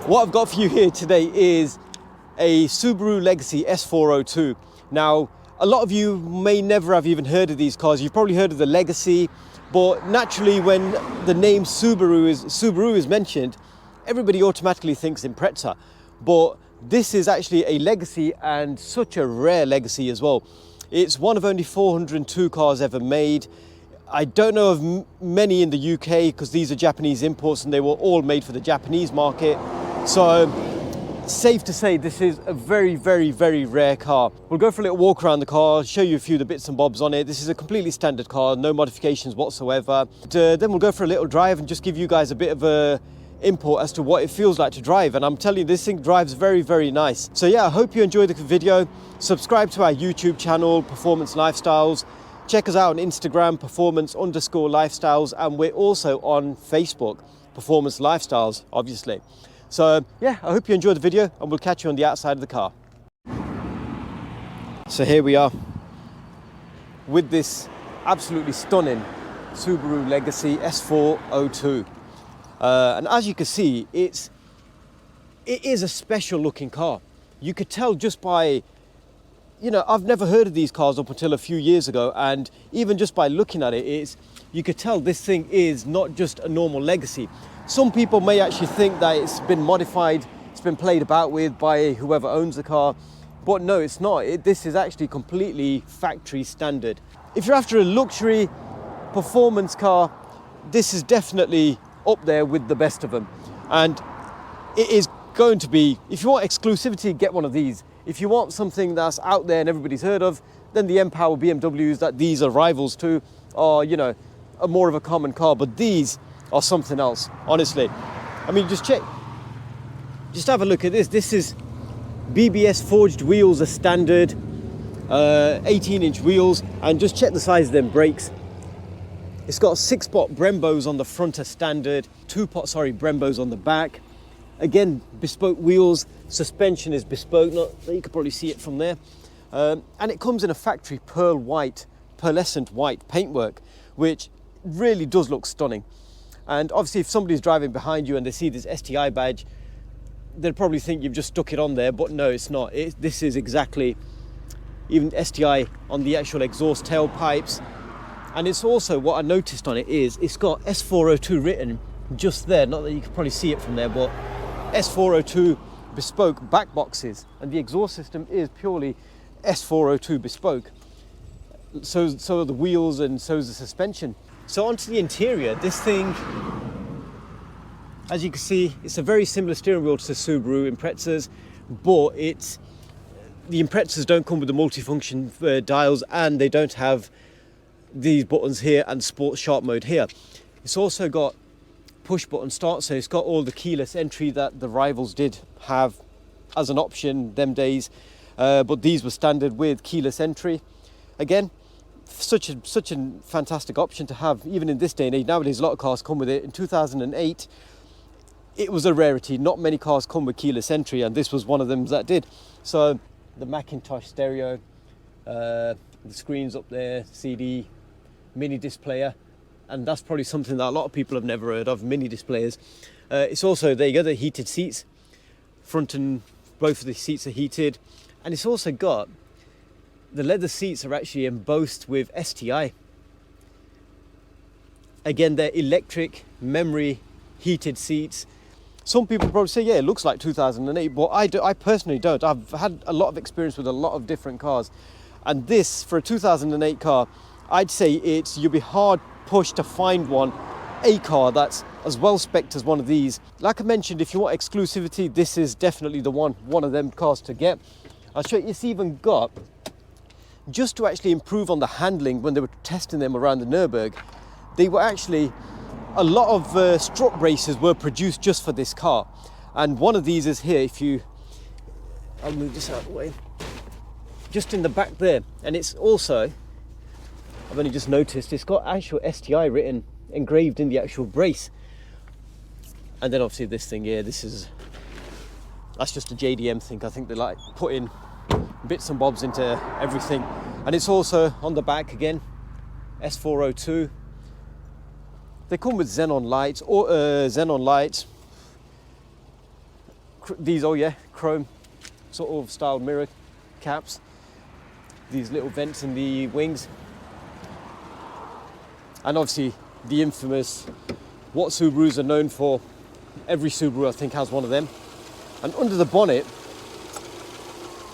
What I've got for you here today is a Subaru Legacy S402. Now, a lot of you may never have even heard of these cars. You've probably heard of the Legacy, but naturally when the name Subaru is mentioned, everybody automatically thinks Impreza. But this is actually a Legacy, and such a rare Legacy as well. It's one of only 402 cars ever made. I don't know of many in the UK because these are Japanese imports and they were all made for the Japanese market. So safe to say this is a very, very, very rare car. We'll go for a little walk around the car, show you a few of the bits and bobs on it. This is a completely standard car, no modifications whatsoever. Then we'll go for a little drive and just give you guys a bit of a input as to what it feels like to drive. And I'm telling you, this thing drives very, very nice. So yeah, I hope you enjoyed the video. Subscribe to our YouTube channel, Performance Lifestyles. Check us out on Instagram, performance_lifestyles, and we're also on Facebook, Performance Lifestyles, obviously. So yeah, I hope you enjoyed the video and we'll catch you on the outside of the car. So here we are with this absolutely stunning Subaru Legacy S402. And as you can see, it is a special looking car. You could tell just by, you know, I've never heard of these cars up until a few years ago, and even just by looking at it, you could tell this thing is not just a normal Legacy. Some people may actually think that it's been modified, it's been played about with by whoever owns the car, but no, it's not. This is actually completely factory standard. If you're after a luxury performance car, this is definitely up there with the best of them. And it is going to be, if you want exclusivity, get one of these. If you want something that's out there and everybody's heard of, then the M-Power BMWs that these are rivals to are, you know, are more of a common car, but these are something else, honestly. I mean, just have a look at this. This is BBS forged wheels are standard, 18-inch wheels, and just check the size of them brakes. It's got 6-pot Brembos on the front as standard, 2-pot, Brembos on the back. Again, bespoke wheels, suspension is bespoke, you can probably see it from there. And it comes in a factory pearlescent white paintwork, which really does look stunning. And obviously if somebody's driving behind you and they see this STI badge, they'll probably think you've just stuck it on there, but no, it's not. This is exactly, even STI on the actual exhaust tailpipes. And it's also, what I noticed on it is, it's got S402 written just there. Not that you can probably see it from there, but S402 bespoke back boxes. And the exhaust system is purely S402 bespoke. So are the wheels and so is the suspension. So onto the interior, this thing, as you can see, it's a very similar steering wheel to the Subaru Imprezas, but the Imprezas don't come with the multifunction dials, and they don't have these buttons here and sports sharp mode here. It's also got push button start, so it's got all the keyless entry that the rivals did have as an option them days, but these were standard with keyless entry. Again, such a fantastic option to have even in this day and age. Nowadays a lot of cars come with it. In 2008 it was a rarity. Not many cars come with keyless entry, and this was one of them that did. So the Macintosh stereo, the screens up there, CD, mini disc player, and that's probably something that a lot of people have never heard of, mini disc players. It's also, there you go, the heated seats. Front and both of the seats are heated, and it's also got the leather seats are actually embossed with STI. Again, they're electric, memory, heated seats. Some people probably say, yeah, it looks like 2008, but I personally don't. I've had a lot of experience with a lot of different cars. And this, for a 2008 car, I'd say you'll be hard pushed to find a car that's as well spec'd as one of these. Like I mentioned, if you want exclusivity, this is definitely the one of them cars to get. I'll show you, it's even got, just to actually improve on the handling when they were testing them around the Nürburgring, they were actually, a lot of strut braces were produced just for this car. And one of these is here, I'll move this out of the way, just in the back there. And it's also, I've only just noticed, it's got actual STI written, engraved in the actual brace. And then obviously this thing here, that's just a JDM thing. I think they like put in bits and bobs into everything. And it's also on the back again, S402. They come with xenon lights, these, oh yeah, chrome sort of style mirror caps. These little vents in the wings. And obviously the infamous, what Subarus are known for. Every Subaru I think has one of them. And under the bonnet,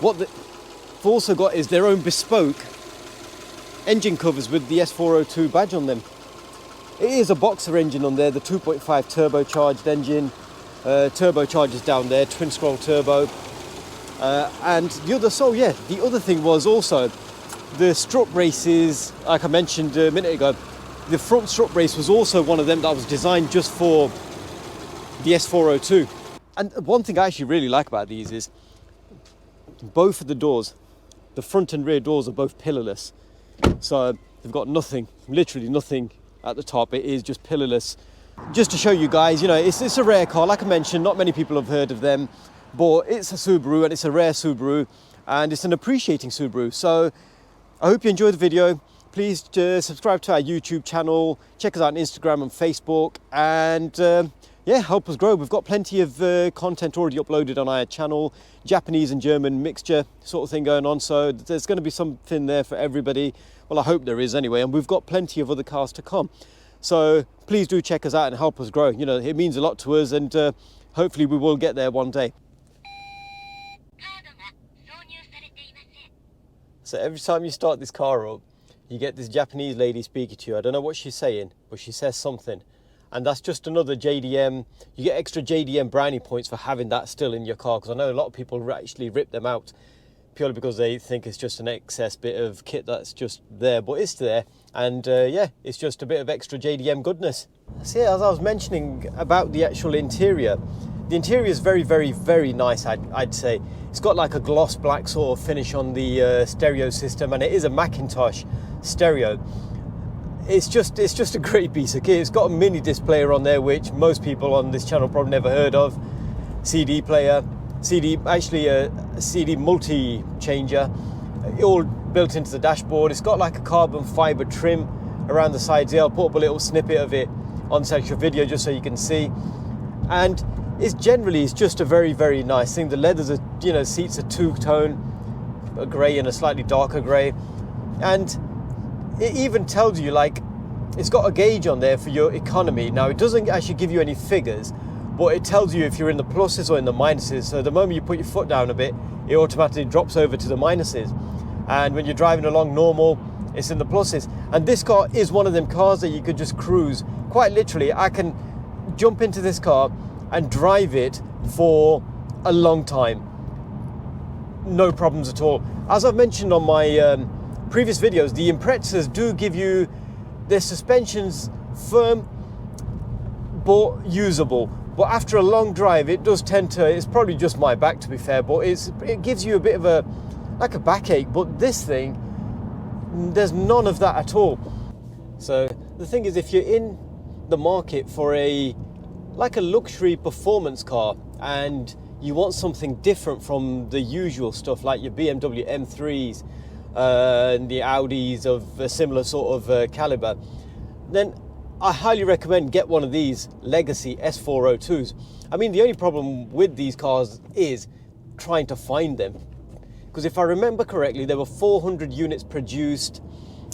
what they've also got is their own bespoke engine covers with the S402 badge on them. It is a boxer engine on there, the 2.5 turbocharged engine. Turbochargers down there, twin scroll turbo. And the other thing was also the strut braces, like I mentioned a minute ago. The front strut brace was also one of them that was designed just for the S402. And one thing I actually really like about these is both of the doors, the front and rear doors are both pillarless. So they've got nothing, literally nothing at the top. It is just pillarless. Just to show you guys, you know, it's a rare car. Like I mentioned, not many people have heard of them, but it's a Subaru and it's a rare Subaru and it's an appreciating Subaru. So I hope you enjoyed the video. Please subscribe to our YouTube channel, check us out on Instagram and Facebook, and yeah, help us grow. We've got plenty of content already uploaded on our channel, Japanese and German mixture sort of thing going on, so there's going to be something there for everybody. Well, I hope there is anyway, and we've got plenty of other cars to come. So please do check us out and help us grow. You know, it means a lot to us, and hopefully we will get there one day. So every time you start this car up, you get this Japanese lady speaking to you. I don't know what she's saying, but she says something. And that's just another JDM. You get extra JDM brownie points for having that still in your car, because I know a lot of people actually rip them out purely because they think it's just an excess bit of kit that's just there, but it's there. And yeah, it's just a bit of extra JDM goodness. So yeah, as I was mentioning about the actual interior, the interior is very, very, very nice, I'd say. It's got like a gloss black sort of finish on the stereo system, and it is a Macintosh stereo. It's just a great piece of kit. It's got a mini disc player on there, which most people on this channel probably never heard of. CD player, actually a CD multi-changer, all built into the dashboard. It's got like a carbon fiber trim around the sides here. I'll put up a little snippet of it on the actual video just so you can see. And it's just a very, very nice thing. The leathers are, you know, seats are two-tone, a grey and a slightly darker grey. And it even tells you, like, it's got a gauge on there for your economy. Now, it doesn't actually give you any figures, but it tells you if you're in the pluses or in the minuses. So the moment you put your foot down a bit, it automatically drops over to the minuses. And when you're driving along normal, it's in the pluses. And this car is one of them cars that you could just cruise. Quite literally, I can jump into this car and drive it for a long time. No problems at all. As I've mentioned on my previous videos, the Imprezas do give you their suspensions firm but usable. But after a long drive, it does tend to, it's probably just my back to be fair, but it gives you a bit of a backache. But this thing, there's none of that at all. So the thing is, if you're in the market for like a luxury performance car and you want something different from the usual stuff like your BMW M3s and the Audis of a similar sort of caliber, then I highly recommend get one of these Legacy S402s. I mean, the only problem with these cars is trying to find them, because if I remember correctly, there were 400 units produced,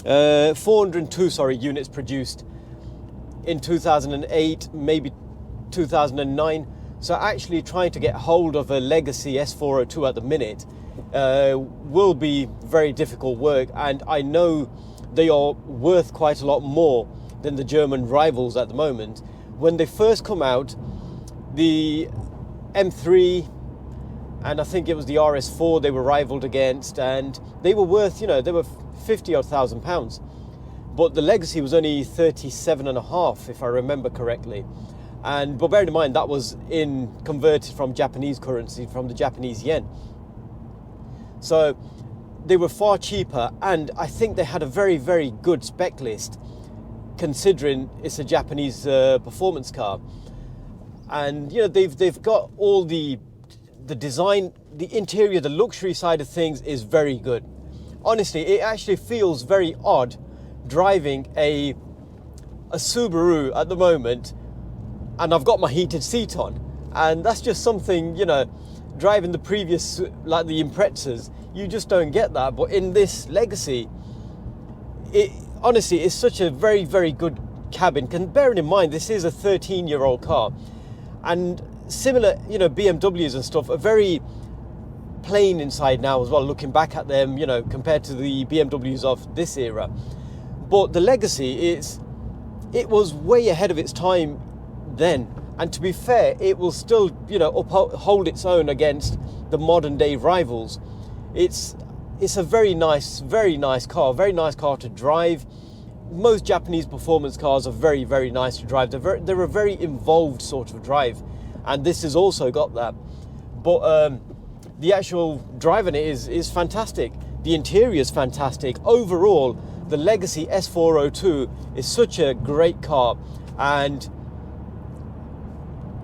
402 units produced in 2008, maybe 2009. So actually trying to get hold of a Legacy S402 at the minute will be very difficult work, and I know they are worth quite a lot more than the German rivals at the moment. When they first come out, the M3 and I think it was the RS4 they were rivaled against, and they were worth, you know, they were 50,000 pounds, but the Legacy was only 37.5 if I remember correctly. But bearing in mind that was converted from Japanese currency, from the Japanese yen. So they were far cheaper, and I think they had a very, very good spec list considering it's a Japanese performance car. And you know, they've got all the design, the interior, the luxury side of things is very good. Honestly, it actually feels very odd driving a Subaru at the moment, and I've got my heated seat on, And that's just something, you know, driving the previous, like the Imprezas, you just don't get that. But in this Legacy, it honestly is such a very, very good cabin. Bearing in mind, this is a 13-year-old car, and similar, you know, BMWs and stuff are very plain inside now as well, looking back at them, you know, compared to the BMWs of this era. But the Legacy, it was way ahead of its time then, and to be fair, it will still, you know, hold its own against the modern day rivals. It's a very nice car, very nice car to drive. Most Japanese performance cars are very, very nice to drive. They're a very involved sort of drive, and this has also got that. But the actual driving it is fantastic. The interior is fantastic. Overall, the Legacy S402 is such a great car. And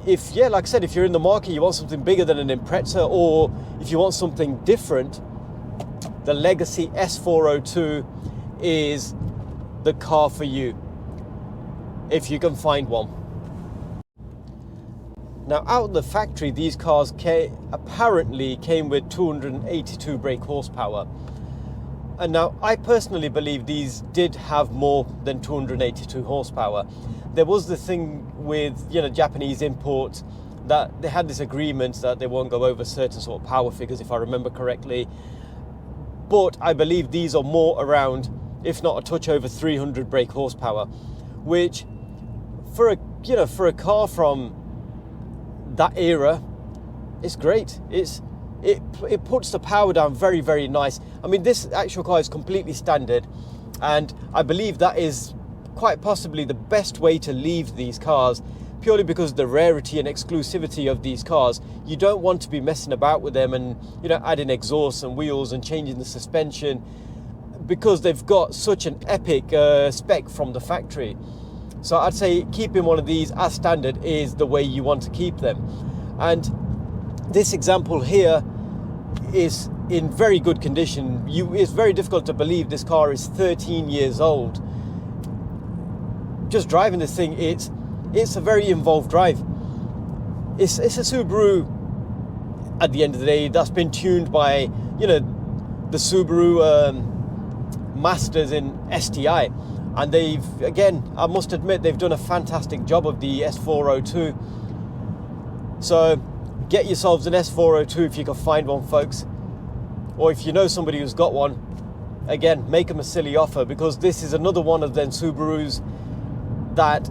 like I said, if you're in the market, you want something bigger than an Impreza, or if you want something different, the Legacy S402 is the car for you, if you can find one. Now, out of the factory, these cars apparently came with 282 brake horsepower. And now, I personally believe these did have more than 282 horsepower. There was the thing with, you know, Japanese imports, that they had this agreement that they won't go over certain sort of power figures, if I remember correctly. But I believe these are more around, if not a touch over 300 brake horsepower, which for a car from that era, it's great. It puts the power down very, very nice. I mean, this actual car is completely standard, and I believe that is quite possibly the best way to leave these cars, purely because of the rarity and exclusivity of these cars. You don't want to be messing about with them and, you know, adding exhausts and wheels and changing the suspension, because they've got such an epic spec from the factory. So I'd say keeping one of these as standard is the way you want to keep them. And this example here is in very good condition. It's very difficult to believe this car is 13 years old. Just driving this thing, it's a very involved drive. It's a Subaru, at the end of the day, that's been tuned by, you know, the Subaru masters in STI. And they've, again, I must admit, they've done a fantastic job of the S402. So get yourselves an S402 if you can find one, folks. Or if you know somebody who's got one, again, make them a silly offer, because this is another one of them Subarus that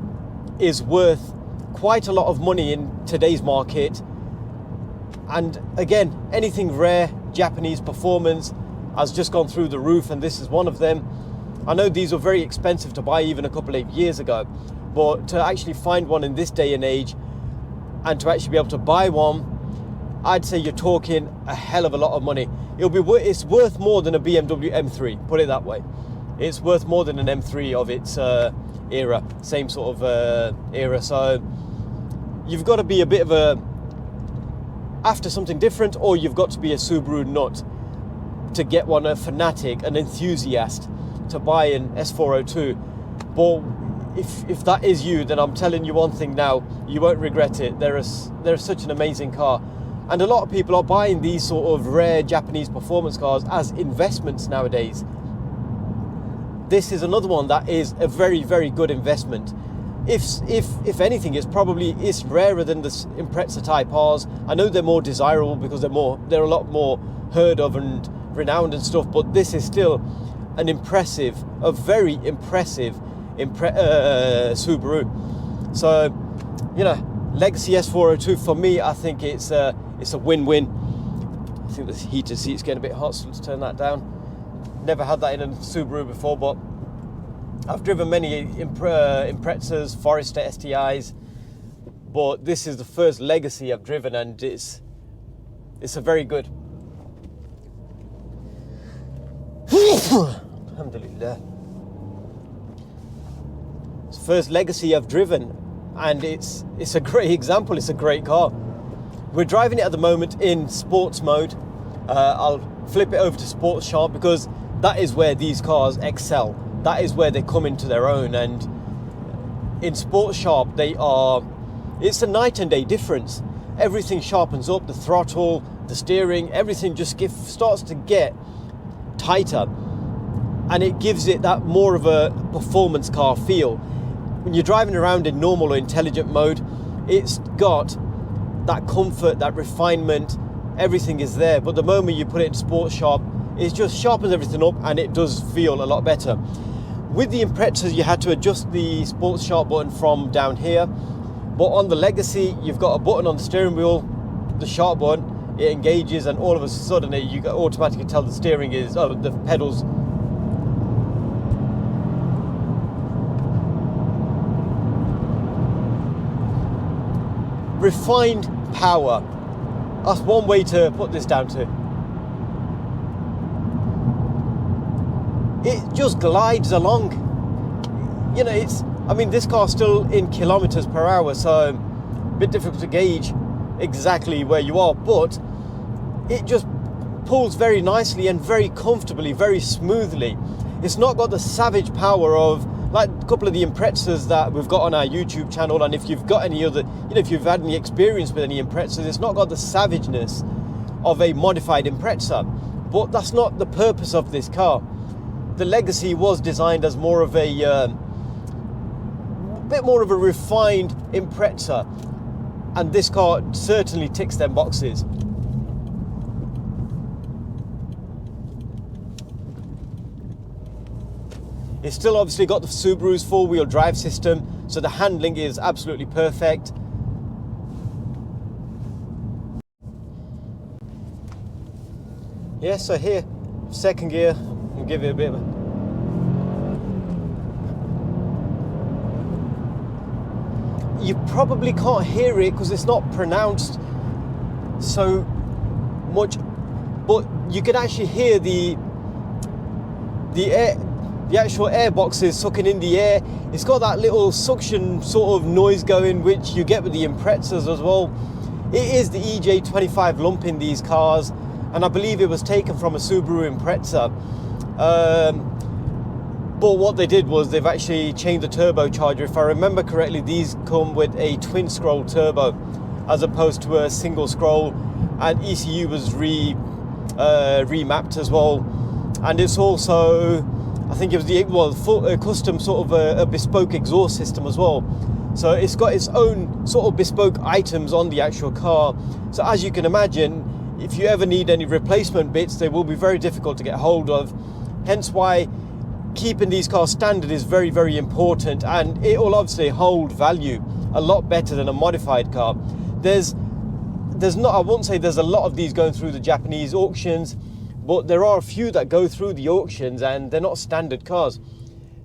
is worth quite a lot of money in today's market. And again, anything rare, Japanese performance has just gone through the roof, and this is one of them. I know these were very expensive to buy even a couple of years ago, but to actually find one in this day and age, and to actually be able to buy one, I'd say you're talking a hell of a lot of money. It's worth more than a BMW M3, put it that way. It's worth more than an M3 of its era, same sort of era. So you've got to be a bit of after something different, or you've got to be a Subaru nut to get one, a fanatic, an enthusiast, to buy an S402. But if that is you, then I'm telling you one thing now, you won't regret it. They're such an amazing car, and a lot of people are buying these sort of rare Japanese performance cars as investments nowadays. This is another one that is a very, very good investment. If anything, it's rarer than the Impreza Type Rs. I know they're more desirable because they're a lot more heard of and renowned and stuff, but this is still a very impressive Subaru. So, you know, Legacy S402 for me, I think it's a win-win. I think the heated seat's getting a bit hot, so let's turn that down. Never had that in a Subaru before, but I've driven many Imprezas, Forester STIs, but this is the first Legacy I've driven, and it's a very good. Alhamdulillah. It's the first Legacy I've driven, and it's a great example. It's a great car. We're driving it at the moment in sports mode. I'll flip it over to sports sharp, because that is where these cars excel. That is where they come into their own, and in sports sharp it's a night and day difference. everything sharpens up, the throttle, the steering, everything just starts to get tighter, and it gives it that more of a performance car feel. When you're driving around in normal or intelligent mode, it's got that comfort, that refinement, everything is there. But the moment you put it in sports sharp, it just sharpens everything up, and it does feel a lot better. With the Imprezas, you had to adjust the sports sharp button from down here, but on the Legacy, you've got a button on the steering wheel, the sharp button, it engages, and all of a sudden you automatically tell the steering is, the pedals. Refined power. That's one way to put this down to. It just glides along. You know, this car's still in kilometers per hour, so a bit difficult to gauge exactly where you are, but it just pulls very nicely and very comfortably, very smoothly. It's not got the savage power of like a couple of the Imprezas that we've got on our YouTube channel, and if you've got any other, if you've had any experience with any Imprezas, it's not got the savageness of a modified Impreza, but that's not the purpose of this car. The Legacy was designed as more of a bit more of a refined Impreza, and this car certainly ticks them boxes. It's still obviously got the Subaru's four-wheel drive system, so the handling is absolutely perfect. Yeah, so here, second gear, I'll give it a bit of a... You probably can't hear it because it's not pronounced so much, but you can actually hear the air. The actual air boxes sucking in the air. It's got that little suction sort of noise going, which you get with the Imprezas as well. It is the EJ25 lump in these cars, and I believe it was taken from a Subaru Impreza. But what they did was they've actually changed the turbocharger. If I remember correctly, these come with a twin scroll turbo as opposed to a single scroll, and ECU was remapped as well. And it's also, I think it was the full custom sort of a bespoke exhaust system as well. So it's got its own sort of bespoke items on the actual car. So as you can imagine, if you ever need any replacement bits, they will be very difficult to get hold of. Hence why keeping these cars standard is very, very important, and it will obviously hold value a lot better than a modified car. There's not, I won't say there's a lot of these going through the Japanese auctions, but there are a few that go through the auctions, and they're not standard cars.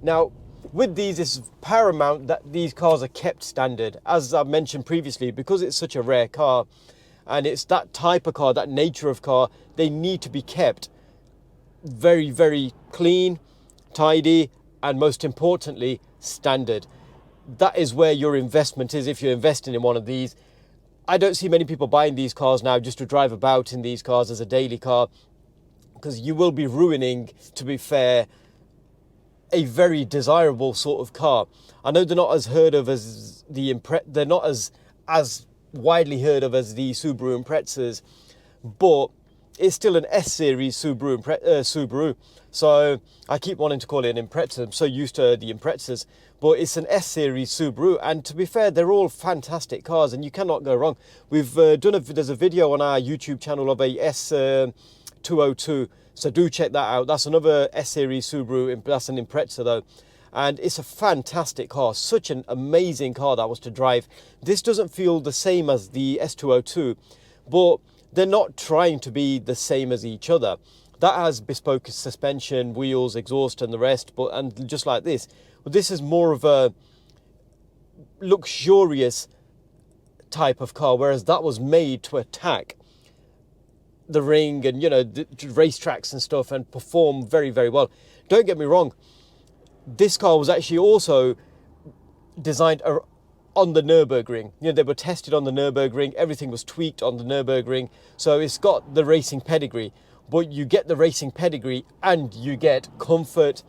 Now, with these, it's paramount that these cars are kept standard. As I've mentioned previously, because it's such a rare car, and it's that type of car, that nature of car, they need to be kept very, very clean, tidy, and most importantly, standard. That is where your investment is if you're investing in one of these. I don't see many people buying these cars now just to drive about in these cars as a daily car, because you will be ruining, to be fair, a very desirable sort of car. I know they're not as heard of as the they're not as widely heard of as the Subaru Imprezas, but it's still an S-series Subaru. So I keep wanting to call it an Impreza. I'm so used to the Imprezas, but it's an S-series Subaru. And to be fair, they're all fantastic cars, and you cannot go wrong. We've there's a video on our YouTube channel of a S202. So do check that out. That's another S-series Subaru. That's an Impreza though. And it's a fantastic car. Such an amazing car that was to drive. This doesn't feel the same as the S202, but they're not trying to be the same as each other. That has bespoke suspension, wheels, exhaust, and the rest. And just like this, well, this is more of a luxurious type of car, whereas that was made to attack the ring and, you know, the racetracks and stuff, and perform very, very well. Don't get me wrong, this car was actually also designed on the Nürburgring. You know, they were tested on the Nürburgring, everything was tweaked on the Nürburgring, so it's got the racing pedigree. But you get the racing pedigree and you get comfort,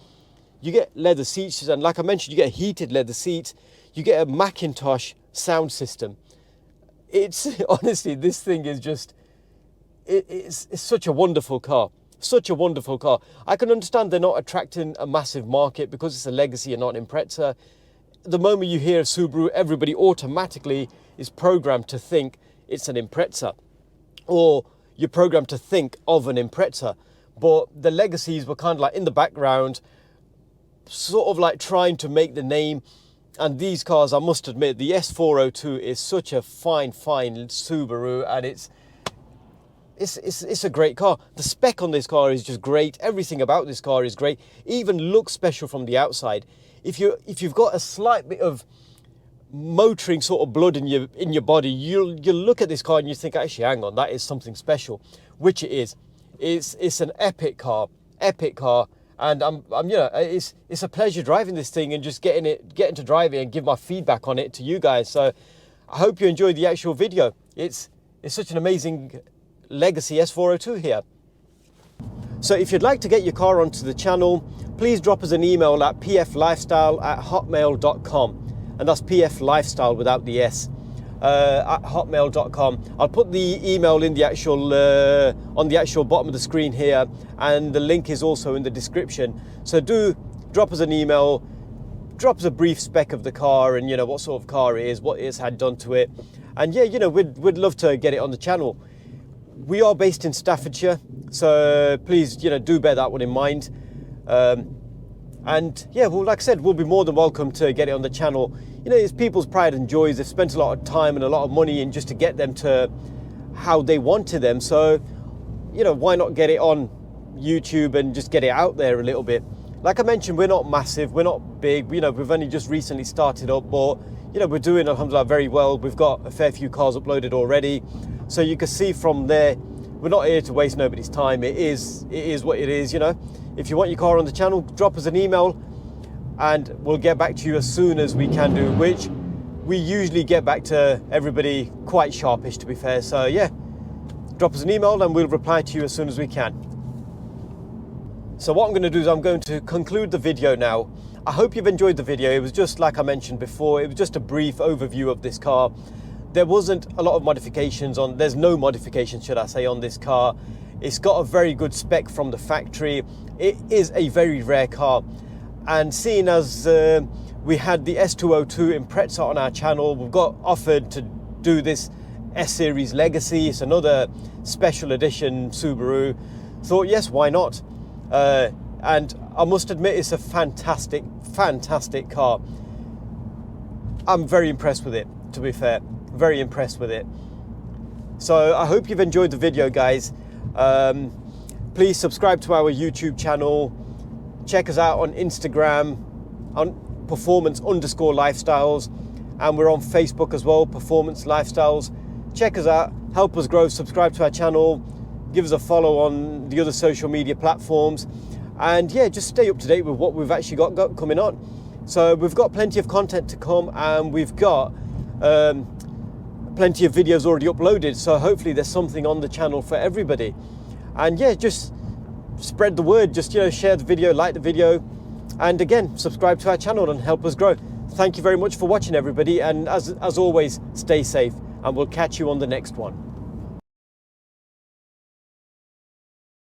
you get leather seats, and like I mentioned, you get heated leather seats, you get a Macintosh sound system. it's honestly, this thing is just, it's such a wonderful car. Such a wonderful car. I can understand they're not attracting a massive market because it's a Legacy and not an Impreza. The moment you hear Subaru, everybody automatically is programmed to think it's an Impreza, or you're programmed to think of an Impreza. But the Legacies were kind of like in the background, sort of like trying to make the name. And these cars, I must admit, the S402 is such a fine Subaru, and it's a great car. The spec on this car is just great. Everything about this car is great. It even looks special from the outside. If you've got a slight bit of motoring sort of blood in your body, you'll look at this car and you think, actually, hang on, that is something special, which it is. It's an epic car, and I'm it's a pleasure driving this thing and just getting to drive it and give my feedback on it to you guys. So I hope you enjoyed the actual video. It's such an amazing Legacy S402 here. So if you'd like to get your car onto the channel, please drop us an email at pflifestyle@hotmail.com, and that's pflifestyle without the S, at hotmail.com. I'll put the email in the actual on the actual bottom of the screen here, and the link is also in the description. So do drop us an email, drop us a brief spec of the car, and what sort of car it is, what it's had done to it, and yeah, we'd love to get it on the channel. We are based in Staffordshire, so please, do bear that one in mind. And yeah, well, like I said, we'll be more than welcome to get it on the channel. It's people's pride and joys. They've spent a lot of time and a lot of money in just to get them to how they wanted them. So, why not get it on YouTube and just get it out there a little bit? Like I mentioned, we're not massive, we're not big. We've only just recently started up, but we're doing, alhamdulillah, very well. We've got a fair few cars uploaded already. So you can see from there, we're not here to waste nobody's time. It is what it is, If you want your car on the channel, drop us an email and we'll get back to you as soon as we can do, which we usually get back to everybody quite sharpish, to be fair. So yeah, drop us an email and we'll reply to you as soon as we can. So what I'm going to do is I'm going to conclude the video now. I hope you've enjoyed the video. It was just like I mentioned before, it was just a brief overview of this car. There wasn't a lot of modifications there's no modifications, should I say, on this car. It's got a very good spec from the factory. It is a very rare car. And seeing as we had the S202 Impreza on our channel, we've got offered to do this S-Series Legacy. It's another special edition Subaru. Thought, yes, why not? And I must admit, it's a fantastic car. I'm very impressed with it, to be fair. Very impressed with it. So I hope you've enjoyed the video, guys. Please subscribe to our YouTube channel. Check us out on Instagram on performance_lifestyles, and we're on Facebook as well, Performance Lifestyles. Check us out, help us grow, subscribe to our channel, give us a follow on the other social media platforms, and yeah, just stay up to date with what we've actually got coming on. So we've got plenty of content to come, and we've got plenty of videos already uploaded, so hopefully there's something on the channel for everybody. And yeah, just spread the word, just share the video, like the video, and again, subscribe to our channel and help us grow. Thank you very much for watching, everybody, and as always, stay safe, and we'll catch you on the next one.